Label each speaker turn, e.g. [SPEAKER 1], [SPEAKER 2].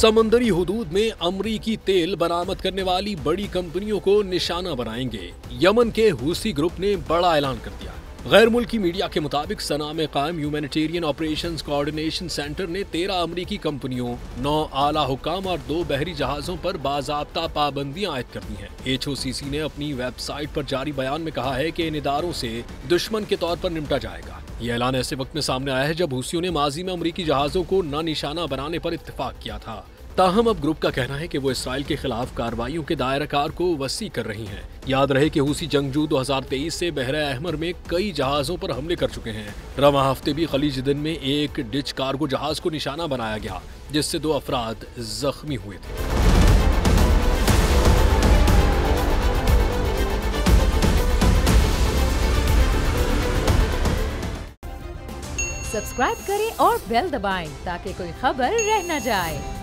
[SPEAKER 1] समंदरी हुदूद में अमरीकी तेल बरामद करने वाली बड़ी कंपनियों को निशाना बनाएंगे। यमन के हुसी ग्रुप ने बड़ा ऐलान कर दिया। गैर मुल्की मीडिया के मुताबिक सना में कायम ह्यूमैनिटेरियन ऑपरेशंस कोऑर्डिनेशन सेंटर ने 13 अमरीकी कंपनियों, 9 आला हुकाम और 2 बहरी जहाजों पर बाज़ाब्ता पाबंदियां आयद कर दी हैं। HOCC ने अपनी वेबसाइट पर जारी बयान में कहा है कि इन इदारों से दुश्मन के तौर पर निपटा जाएगा। ये ऐलान ऐसे वक्त में सामने आया है जब हुसियों ने माजी में अमरीकी जहाजों को न निशाना बनाने पर इत्तेफाक किया था। ताहम अब ग्रुप का कहना है कि वो इसराइल के खिलाफ कार्रवाइयों के दायराकार को वसी कर रही हैं। याद रहे कि हुसी जंगजू 2023 से बहरा अहमर में कई जहाजों पर हमले कर चुके हैं। रवां हफ्ते भी खलीज दिन में एक डिच कार्गो जहाज को निशाना बनाया गया, जिससे 2 अफराद जख्मी हुए थे।
[SPEAKER 2] सब्सक्राइब करें और बेल दबाएं ताकि कोई खबर रह न जाए।